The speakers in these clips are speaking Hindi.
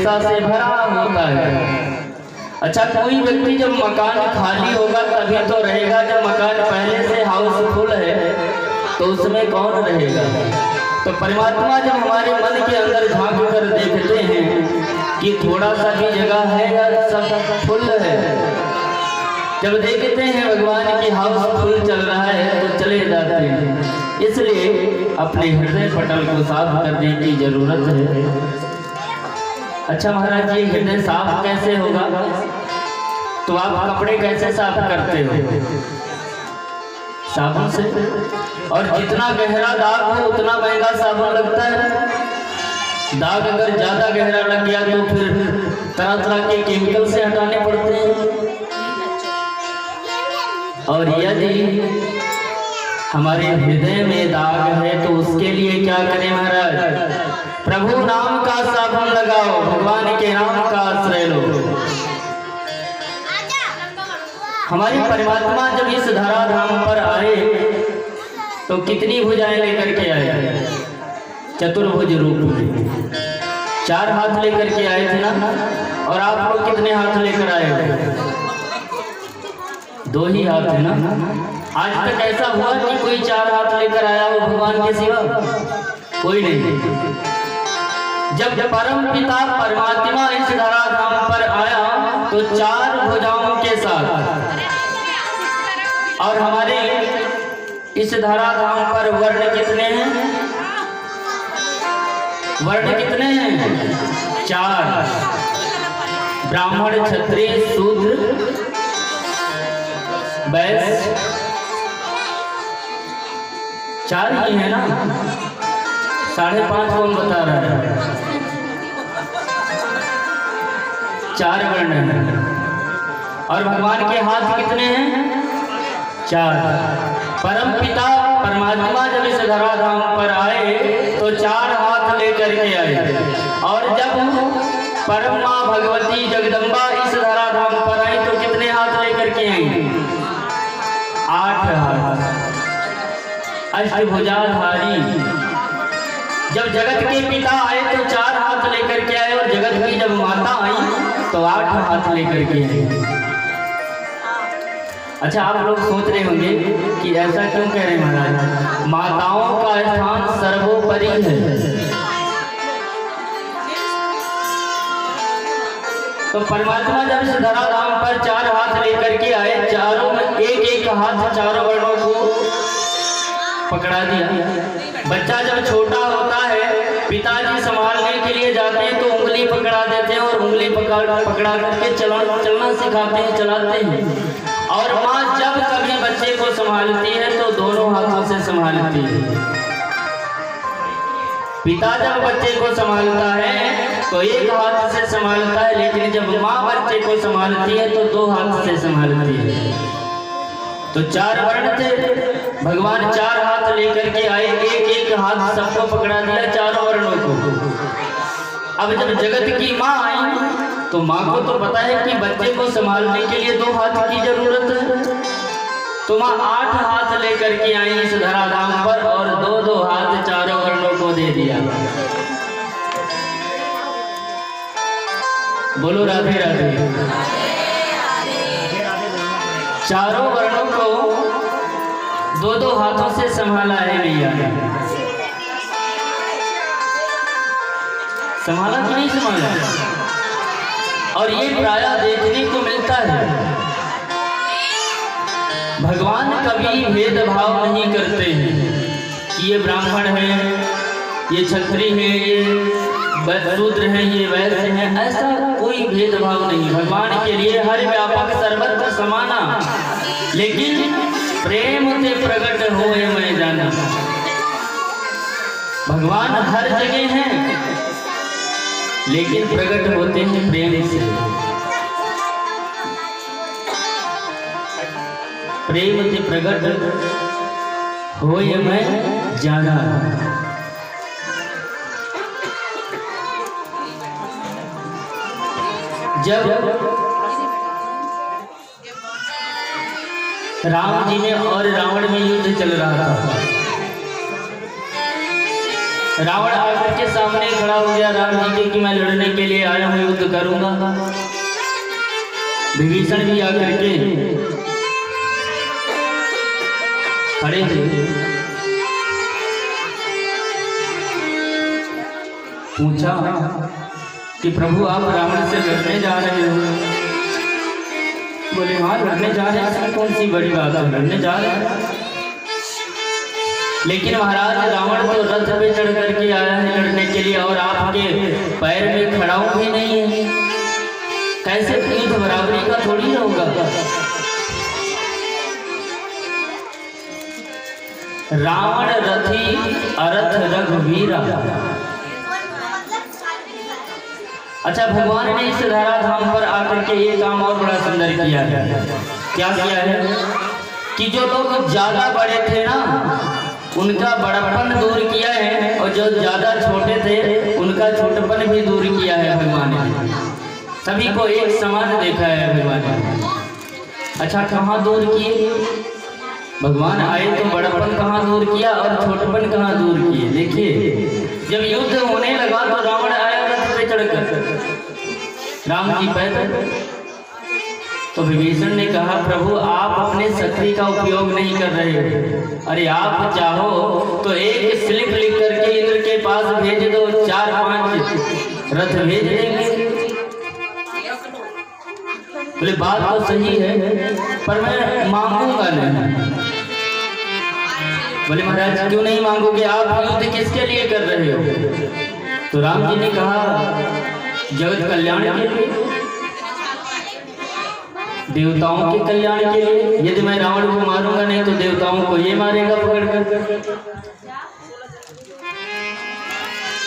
हिंसा से भरा होता है। अच्छा, कोई व्यक्ति जब मकान खाली होगा तभी तो रहेगा, जब मकान पहले से हाउसफुल है तो उसमें कौन रहेगा। तो परमात्मा जब हमारे मन के अंदर झांक कर देखते हैं कि थोड़ा सा भी जगह है या सब फुल है, जब देखते हैं भगवान की हाउसफुल चल रहा है तो चले जाते हैं। इसलिए अपने हृदय पटल को साफ करने की जरूरत है। अच्छा महाराज जी, हृदय साफ कैसे होगा? तो आप कपड़े कैसे साफ करते हो? साबुन से। और जितना गहरा दाग हो उतना महंगा साबुन लगता है। दाग अगर ज्यादा गहरा लग गया तो फिर तरह तरह के केमिकल से हटाने पड़ते हैं। और यदि हमारे हृदय में दाग है तो उसके लिए क्या करें महाराज? प्रभु नाम का साबुन लगाओ, भगवान के नाम का आश्रय लो। हमारे परमात्मा जब इस धराधाम पर आए तो कितनी भुजाएं लेकर के आए? चतुर्भुज रूप में 4 हाथ लेकर के आए थे ना। और आप लोग कितने हाथ लेकर आए थे? 2 ही हाथ है ना। आज तक ऐसा हुआ कि कोई 4 हाथ लेकर आया हो भगवान के सिवा? कोई नहीं। जब परम पिता परमात्मा इस धराधाम पर आया तो 4 भुजाओं के साथ। और हमारे इस धराधाम पर वर्ण कितने हैं? वर्ण कितने हैं? 4। ब्राह्मण, क्षत्रिय, शूद्र, वैश्य, 4 ही है ना। 5.5 कौन बता रहा है? 4 वर्ण हैं। और भगवान के हाथ कितने हैं? 4। परम पिता परमात्मा जब इस धराधाम पर आए तो 4 हाथ लेकर के आए। और जब परम माँ भगवती जगदम्बा इस धराधाम पर आई तो कितने हाथ लेकर के आई? 8 हाथ। अष्टभुजाधारी। जब जगत के पिता आए तो 4 हाथ लेकर के आए, और जगत की जब माता आई तो 8 हाथ लेकर के आए। अच्छा, आप लोग सोच रहे होंगे कि ऐसा क्यों कह रहे हैं महाराज? माताओं का स्थान सर्वोपरि है। तो परमात्मा जब इस धराधाम पर 4 हाथ लेकर के आए, चारों में एक हाथ चारों वर्णों को पकड़ा दिया। बच्चा जब छोटा होता है, पिताजी संभालने के लिए जाते हैं तो उंगली पकड़ा देते हैं, और उंगली पकड़ा करके चलना सिखाते हैं, चलाते हैं। और माँ जब कभी बच्चे को संभालती है तो दोनों हाथों से संभालती है। पिता जब बच्चे को संभालता है तो एक हाथ से संभालता है, लेकिन जब माँ बच्चे को संभालती है तो 2 हाथ से संभालती है। तो 4 वर्ण थे, भगवान 4 हाथ लेकर के आए, एक हाथ सबको पकड़ा दिया, चारों वर्णों को। अब जब जगत की माँ आई तो माँ को तो पता है कि बच्चे को संभालने के लिए 2 हाथ की जरूरत है। तो माँ 8 हाथ लेकर के आई इस धराधाम पर, और 2 हाथ चारों वर्णों को दे दिया। बोलो राधे राधे। चारों वर्णों को 2 हाथों से संभाला है भैया। संभाला कि नहीं संभाला? और ये प्रायः देखने को मिलता है। भगवान कभी भेदभाव नहीं करते हैं कि ये ब्राह्मण है, ये क्षत्रिय है, ये शूद्र है, ये वैश्य है। ऐसा कोई भेदभाव नहीं। भगवान के लिए हर व्यापक सर्वत्र समाना, लेकिन प्रेम से प्रकट होए मैं जाना। भगवान हर जगह हैं, लेकिन प्रकट होते हैं प्रेम से। प्रेम से प्रकट होए मैं जाना। जब राम जी में और रावण में युद्ध चल रहा था, रावण आकर के सामने खड़ा हो गया राम जी के कि मैं लड़ने के लिए आया हूँ, युद्ध करूंगा। विभीषण भी आकर के खड़े थे। पूछा कि प्रभु आप रावण से लड़ने जा रहे हो? बोले हाँ लड़ने जा रहे हैं, इसमें कौन सी बड़ी बात है, लड़ने जा रहे हैं। लेकिन महाराज रावण तो रथ पे चढ़ करके आया है लड़ने के लिए और आपके पैर में खड़ाऊ भी नहीं है, कैसे युद्ध बराबरी का थोड़ी होगा। रावण रथी अरथ रघुवीरा। अच्छा, भगवान ने इस धराधाम पर आकर के ये काम और बड़ा सुंदर किया है। क्या किया है कि जो लोग ज्यादा बड़े थे ना उनका बड़पन दूर किया है, और जो ज्यादा छोटे थे उनका छोटपन भी दूर किया है भगवान ने। सभी को एक समान देखा है भगवान ने। अच्छा, कहाँ दूर किए भगवान आए तो बड़पन कहाँ दूर किया और छोटपन कहाँ दूर किए। देखिए जब युद्ध होने लगा तो रावण आया रथ पे चढ़कर, राम जी पैदल। तो विभीषण ने कहा प्रभु आप अपने शक्ति का उपयोग नहीं कर रहे हो। अरे आप चाहो तो एक स्लिप लिख करके इंद्र के पास भेज दो, 4-5 रथ भेज देंगे। बोले बात तो सही है पर मैं मांगूंगा नहीं। बोले महाराज क्यों नहीं मांगोगे, आप युद्ध किसके लिए कर रहे हो? तो राम जी ने कहा जगत कल्याण के लिए, देवताओं के कल्याण के लिए। यदि मैं रावण को मारूंगा नहीं तो देवताओं को ये मारेगा पकड़ कर।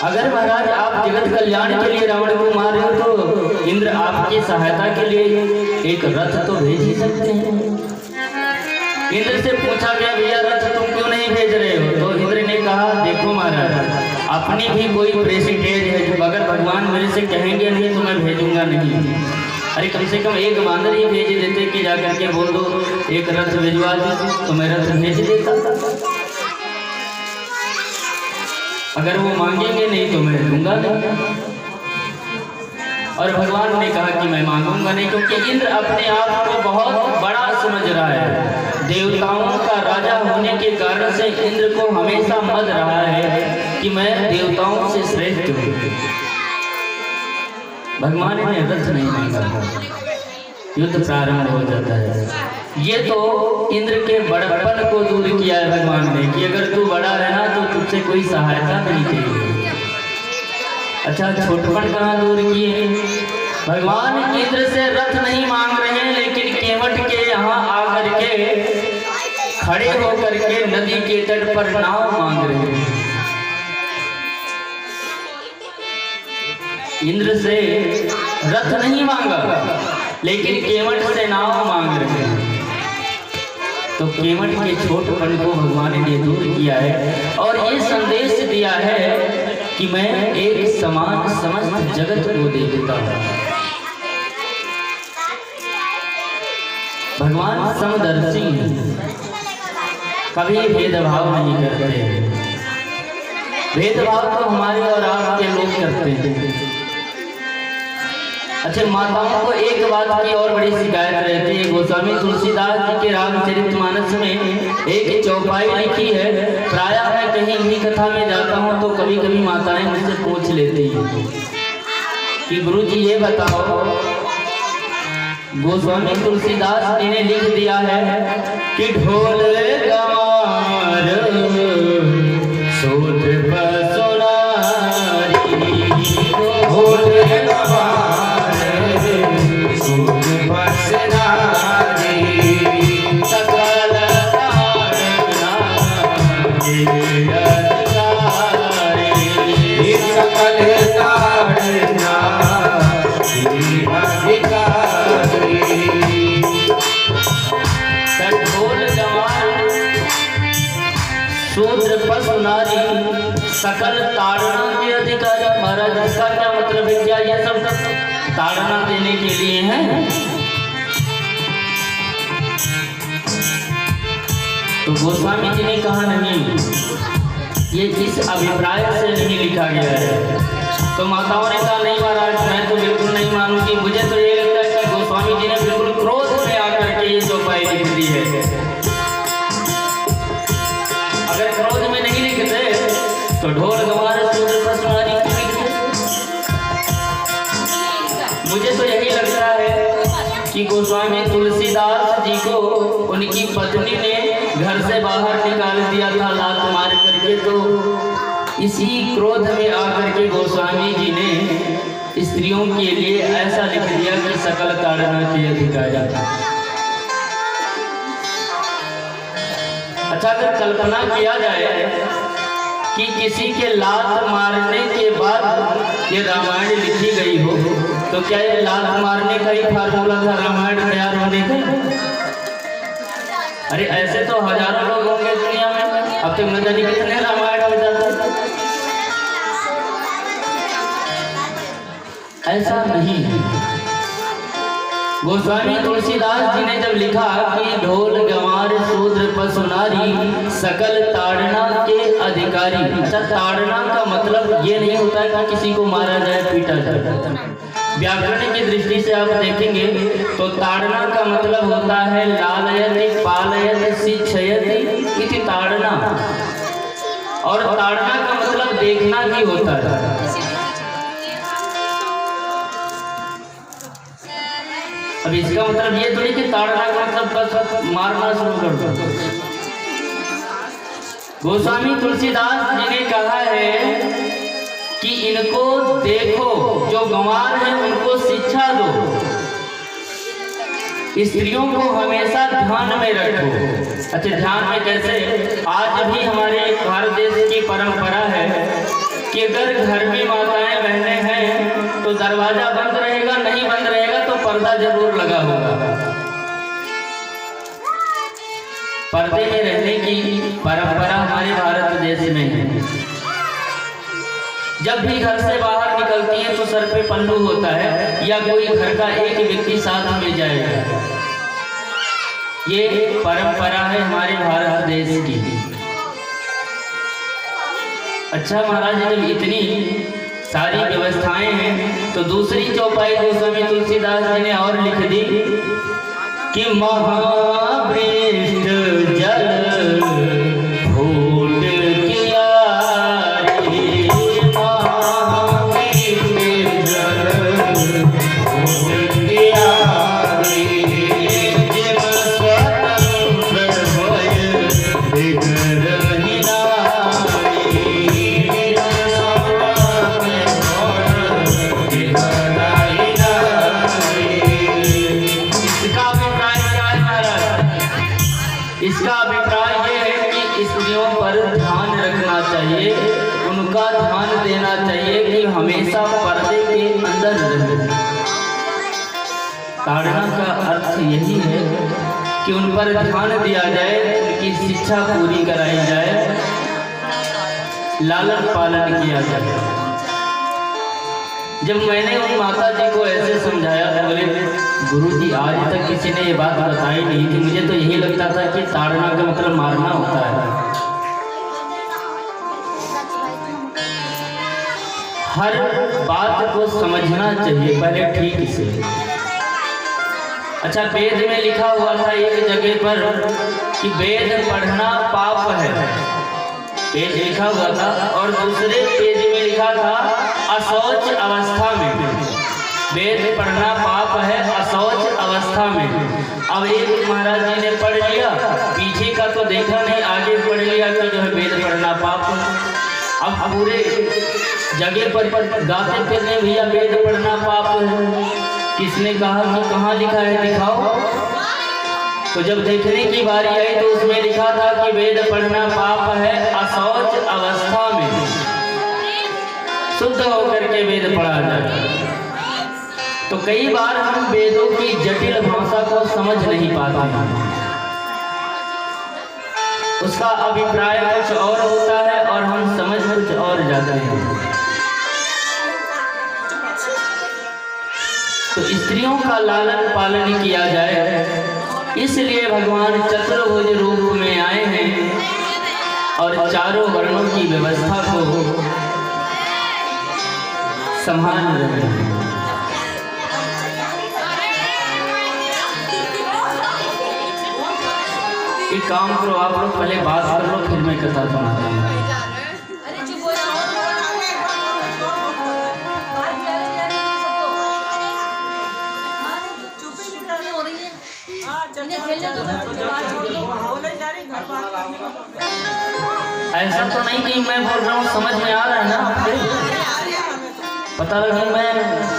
अगर महाराज आप जगत कल्याण के लिए रावण को मार रहे हो तो इंद्र आपकी सहायता के लिए एक रथ तो भेज ही सकते हैं। इंद्र से पूछा गया भैया रथ तुम क्यों नहीं भेज रहे हो? तो इंद्र ने कहा देखो महाराज अपनी भी कोई प्रेसिडेंट है, जो अगर भगवान मेरे से कहेंगे नहीं तो मैं भेजूंगा नहीं। अरे कम से कम एक बांदर ही भेज देते कि जाकर के बोल दो एक रथ भिजवा दो तो मैं रथ भेज देता। अगर वो मांगेंगे नहीं तो मैं दूंगा नहीं। और भगवान ने कहा कि मैं मांगूंगा नहीं, क्योंकि इंद्र अपने आप को बहुत बड़ा समझ रहा है। देवताओं का राजा होने के कारण से इंद्र को हमेशा मद रहा है कि मैं देवताओं से श्रेष्ठ हूँ। भगवान ने रथ नहीं मांगा, युद्ध प्रारंभ हो जाता है। ये तो इंद्र के बड़पन को दूर किया है भगवान ने कि अगर तू बड़ा रहना तो तुझसे कोई सहायता नहीं चाहिए। अच्छा, छोटपन कहाँ दूर किए? भगवान इंद्र से रथ नहीं मांग रहे हैं, लेकिन केवट के यहाँ आकर के खड़े होकर के नदी के तट पर नाव मांग रहे हैं। इंद्र से रथ नहीं मांगा लेकिन केवट से नाव मांग रहे हैं। तो केवट के छोटपन को भगवान ने दूर किया है और ये संदेश दिया है कि मैं एक समान समस्त जगत को देखता हूँ। भगवान समदर्शी कभी भेदभाव नहीं करते। भेदभाव तो हमारे और आपके लोग करते हैं। अच्छा, माताओं को एक बात की और बड़ी शिकायत रहती है। गोस्वामी तुलसीदास जी के रामचरितमानस में एक चौपाई लिखी है। प्रायः मैं कहीं भी कथा में जाता हूँ तो कभी कभी माताएं मुझसे पूछ लेती हैं कि गुरु जी ये बताओ, गोस्वामी तुलसीदास जी ने लिख दिया है कि ढोल गवार सोध बसुनारी, ढोल गवार सोध बसुनारी, सकल ताड़ना अधिकारी, सकल ताड़ना अधिकारी। ढोल गवार शूद्र पशु नारी सकल ताड़ना के अधिकारी। महाराज इसका क्या मतलब है? क्या ये सब ताड़ना देने के लिए है? तो गोस्वामी जी ने कहा नहीं, ये इस अभिप्राय से नहीं लिखा गया है। तो माताओं ने कहा नहीं महाराज, मैं तो बिल्कुल नहीं मानूंगी। मुझे तो ये लगता है कि गोस्वामी जी ने बिल्कुल क्रोध में आकर के ये चौपाई लिख दी है। अगर क्रोध में नहीं लिखते तो ढोल गंवार शूद्र पर सुनारी क्यों लिखते? मुझे तो यही लगता है कि गोस्वामी तुलसीदास जी को उनकी पत्नी ने घर से बाहर निकाल दिया था लात मार करके, तो इसी क्रोध में आकर के गोस्वामी जी ने स्त्रियों के लिए ऐसा लिख दिया कि सकल ताड़ना के अधिकारी। अच्छा, अगर कल्पना किया जाए कि किसी के लात मारने के बाद ये रामायण लिखी गई हो, तो क्या ये लात मारने का ही फार्मूला था रामायण तैयार होने का? अरे ऐसे तो हजारों लोग होंगे दुनिया में, अब तक न जाने कितने रामायण हो जाते। ऐसा नहीं है। गोस्वामी तुलसीदास जी ने जब लिखा कि ढोल गंवार शूद्र पशु नारी सकल ताड़ना के अधिकारी, ताड़ना का मतलब ये नहीं होता है कि किसी को मारा जाए, पीटा जाए। व्याकरण की दृष्टि से आप देखेंगे तो ताड़ना का मतलब होता है लालयति पालयति शिक्षयति इति ताड़ना, और ताड़ना का मतलब देखना भी होता है। अब इसका मतलब ये थोड़ी कि ताड़ना का मतलब बस मारना शुरू कर दो। गोस्वामी तुलसीदास जी ने कहा है कि इनको देखो, जो गंवार है उनको शिक्षा दो, स्त्रियों को हमेशा ध्यान में रखो। अच्छा, ध्यान में कैसे? आज भी हमारे भारत देश की परंपरा है कि अगर घर में माताएं बहनें हैं तो दरवाजा बंद रहेगा, नहीं बंद रहेगा तो पर्दा जरूर लगा होगा। पर्दे में रहने की परंपरा हमारे भारत देश में है। जब भी घर से बाहर निकलती है तो सर पे पल्लू होता है या कोई घर का एक व्यक्ति साथ में जाएगा। ये परंपरा है हमारे भारत देश की। अच्छा महाराज, जब इतनी सारी व्यवस्थाएं हैं तो दूसरी चौपाई गोस्वामी तुलसीदास जी ने और लिख दी कि महावृष्ट जल फूट किया रे, महावृष्ट जल फूट किया रे, जिम स्वतंत्र भय दिख रही इसका अभिप्राय ये है कि स्त्रियों पर ध्यान रखना चाहिए, उनका ध्यान देना चाहिए कि हमेशा पर्दे के अंदर रहे। ताड़ना का अर्थ यही है कि उन पर ध्यान दिया जाए, उनकी शिक्षा पूरी कराई जाए, लालन पालन किया जाए। जब मैंने उन माता जी को ऐसे समझाया तो बोले गुरुजी आज तक किसी ने ये बात बताई नहीं थी, मुझे तो यही लगता था कि ताड़ना का मतलब मारना होता है। हर बात को समझना चाहिए पहले ठीक से। अच्छा, वेद में लिखा हुआ था एक जगह पर कि वेद पढ़ना पाप है, पेज लिखा हुआ था, और दूसरे पेज में लिखा था अशौच अवस्था में। वेद पढ़ना पाप है अशौच अवस्था में। अब एक महाराज जी ने पढ़ लिया, पीछे का तो देखा नहीं, आगे पढ़ लिया कि जो है वेद पढ़ना पाप है। अब पूरे जगह पर गाते फिरने भैया वेद पढ़ना पाप है। किसने कहा कि कहाँ लिखा है दिखाओ? तो जब देखने की बारी आई तो उसमें लिखा था कि वेद पढ़ना पाप है अशौच अवस्था में, शुद्ध होकर के वेद पढ़ा जाए। तो कई बार हम वेदों की जटिल भाषा को समझ नहीं पाते हैं, उसका अभिप्राय कुछ और होता है और हम समझ कुछ और जाते हैं। तो स्त्रियों का लालन पालन किया जाए, इसलिए भगवान चतुर्भुज रूप में आए हैं और चारों वर्णों की व्यवस्था को संभाल रहे हैं। एक काम करो, आप लोग पहले बात कर लो, फिर मैं कथा सुनाता हूँ। ऐसा तो नहीं कि मैं बोल रहा हूँ, समझ में आ रहा है ना आपको? पता लगा मैं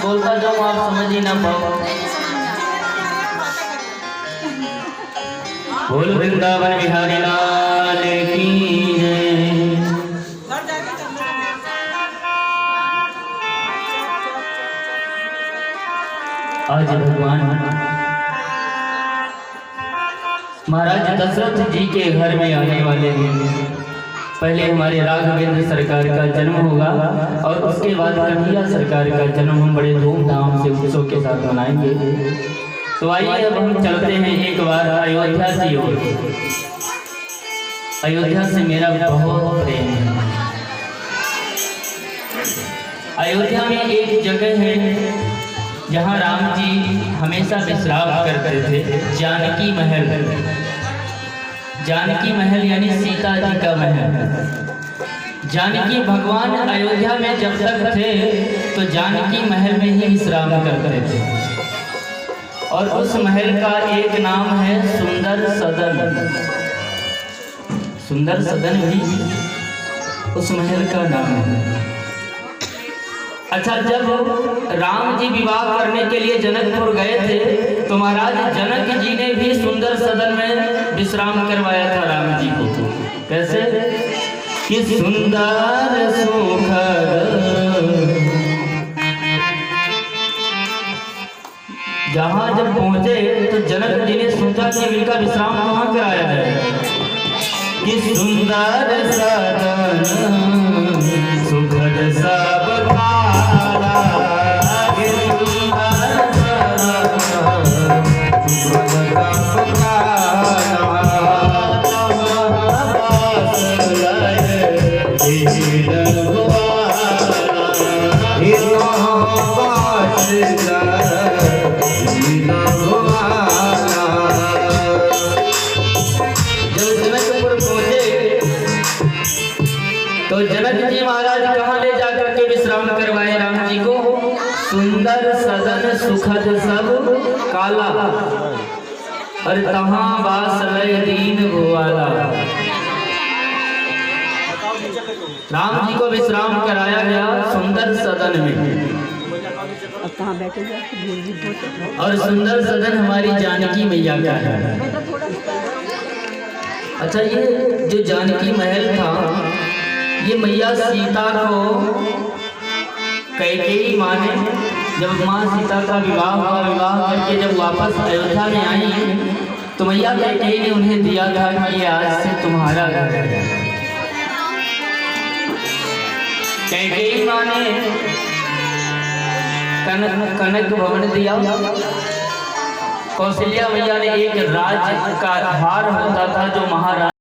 बोलता जाऊँ आप समझ ही ना पाओ। बोल वृंदावन बिहारी लाल की जय। आज भगवान महाराज दशरथ जी के घर में आने वाले हैं। पहले हमारे राघवेंद्र सरकार का जन्म होगा और उसके बाद कन्हैया सरकार का जन्म हम बड़े धूमधाम से उत्सव के साथ मनाएंगे। तो आइए अब हम चलते हैं एक बार अयोध्या की ओर। अयोध्या से मेरा बहुत प्रेम है। अयोध्या में एक जगह है जहाँ राम जी हमेशा विश्राम करते थे, जानकी महल। जानकी महल यानी सीता जी का महल। जानकी भगवान अयोध्या में जब तक थे तो जानकी महल में ही विश्राम करते थे और उस महल का एक नाम है सुंदर सदन। सुंदर सदन भी उस महल का नाम है। अच्छा, जब राम जी विवाह करने के लिए जनकपुर गए थे तो महाराज जनक जी ने भी सुंदर सदन में विश्राम करवाया था राम जी को। कैसे कि सुंदर सुखद जहाँ जब पहुंचे तो जनक जी ने सोचा कि इनका विश्राम कहाँ कराया है। कि सुंदर सदन सुखद सब काला, तो जनक जी महाराज कहाँ ले जाकर के विश्राम करवाए राम जी को? सुंदर सदन सुखद सब काला, और तहाँ वास लय दीन भुआला। राम जी को विश्राम कराया गया सुंदर सदन में। और सुंदर सदन हमारी जानकी मैया का है। अच्छा, ये जो जानकी महल था ये मैया सीता को कैकेयी माँ ने, जब माँ सीता का विवाह हुआ, विवाह करके जब वापस अयोध्या में आई तो मैया कैकेयी ने उन्हें दिया था कि आज से तुम्हारा घर है। कैकेयी माँ ने कनक भवन दिया। कौशल्या मैया ने एक राज का हार होता था जो महाराज